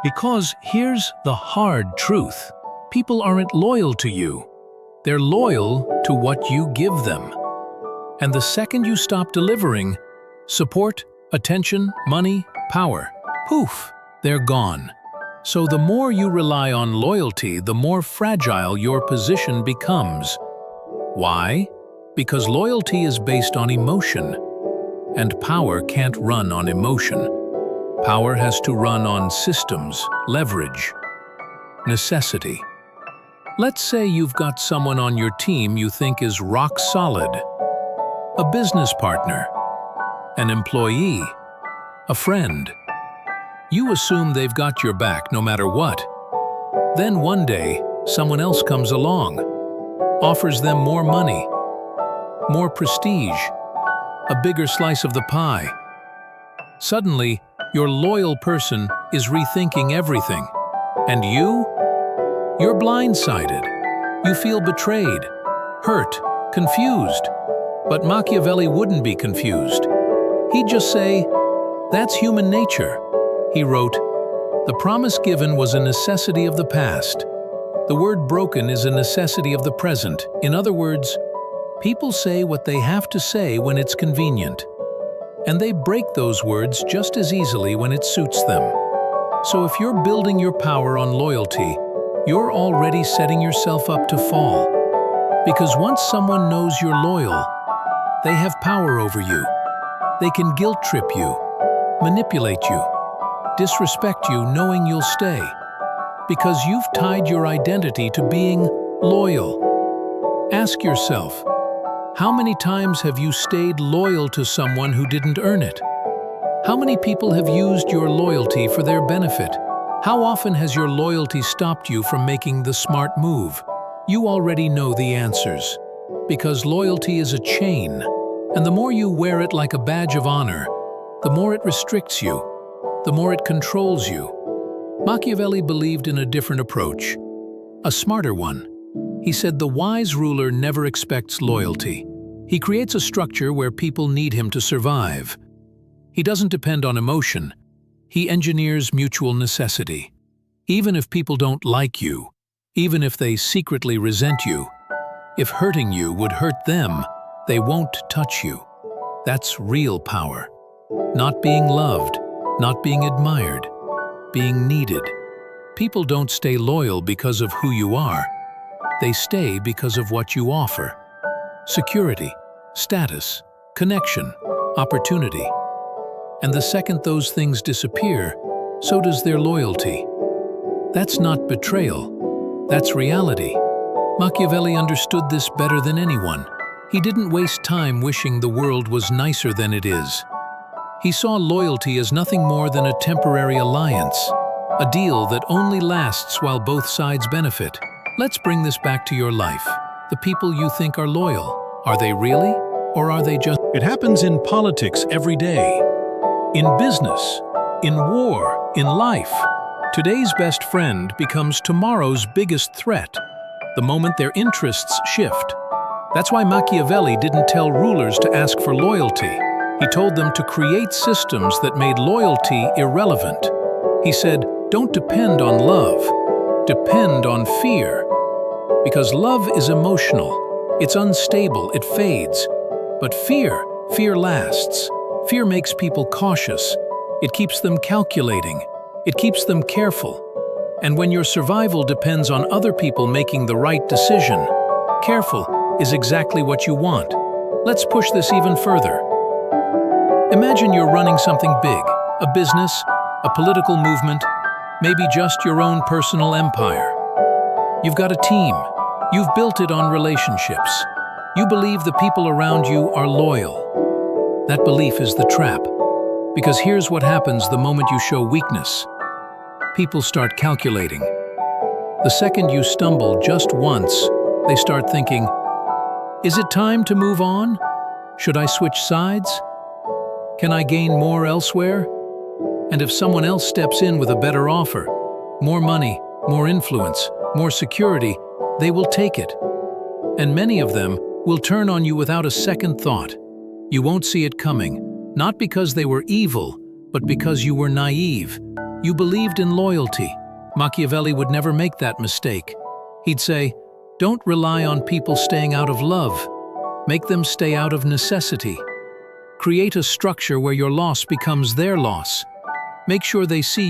Because here's the hard truth. People aren't loyal to you. They're loyal to what you give them. And the second you stop delivering support, attention, money, power, poof, they're gone. So the more you rely on loyalty, the more fragile your position becomes. Why? Because loyalty is based on emotion, and power can't run on emotion. Power has to run on systems, leverage, necessity. Let's say you've got someone on your team you think is rock solid. A business partner, an employee, a friend. You assume they've got your back no matter what. Then one day, someone else comes along, offers them more money, more prestige, a bigger slice of the pie. Suddenly, your loyal person is rethinking everything. And you're blindsided. You feel betrayed, hurt, confused. But Machiavelli wouldn't be confused. He'd just say, "That's human nature." He wrote, "The promise given was a necessity of the past. The word broken is a necessity of the present." In other words, people say what they have to say when it's convenient. And they break those words just as easily when it suits them. So if you're building your power on loyalty, you're already setting yourself up to fall. Because once someone knows you're loyal, they have power over you. They can guilt trip you, manipulate you, disrespect you knowing you'll stay. Because you've tied your identity to being loyal. Ask yourself, how many times have you stayed loyal to someone who didn't earn it? How many people have used your loyalty for their benefit? How often has your loyalty stopped you from making the smart move? You already know the answers. Because loyalty is a chain, and the more you wear it like a badge of honor, the more it restricts you, the more it controls you. Machiavelli believed in a different approach, a smarter one. He said the wise ruler never expects loyalty. He creates a structure where people need him to survive. He doesn't depend on emotion. He engineers mutual necessity. Even if people don't like you, even if they secretly resent you, if hurting you would hurt them, they won't touch you. That's real power. Not being loved, not being admired, being needed. People don't stay loyal because of who you are. They stay because of what you offer. Security, status, connection, opportunity. And the second those things disappear, so does their loyalty. That's not betrayal. That's reality. Machiavelli understood this better than anyone. He didn't waste time wishing the world was nicer than it is. He saw loyalty as nothing more than a temporary alliance, a deal that only lasts while both sides benefit. Let's bring this back to your life. The people you think are loyal, are they really? Or are they just... It happens in politics every day, in business, in war, in life. Today's best friend becomes tomorrow's biggest threat, the moment their interests shift. That's why Machiavelli didn't tell rulers to ask for loyalty. He told them to create systems that made loyalty irrelevant. He said, don't depend on love, depend on fear. Because love is emotional, it's unstable, it fades. But fear lasts. Fear makes people cautious. It keeps them calculating. It keeps them careful. And when your survival depends on other people making the right decision, careful is exactly what you want. Let's push this even further. Imagine you're running something big, a business, a political movement, maybe just your own personal empire. You've got a team. You've built it on relationships. You believe the people around you are loyal. That belief is the trap. Because here's what happens the moment you show weakness. People start calculating. The second you stumble just once, they start thinking, is it time to move on? Should I switch sides? Can I gain more elsewhere? And if someone else steps in with a better offer, more money, more influence, more security, they will take it. And many of them will turn on you without a second thought. You won't see it coming, not because they were evil, but because you were naive. You believed in loyalty. Machiavelli would never make that mistake. He'd say, don't rely on people staying out of love. Make them stay out of necessity. Create a structure where your loss becomes their loss. Make sure they see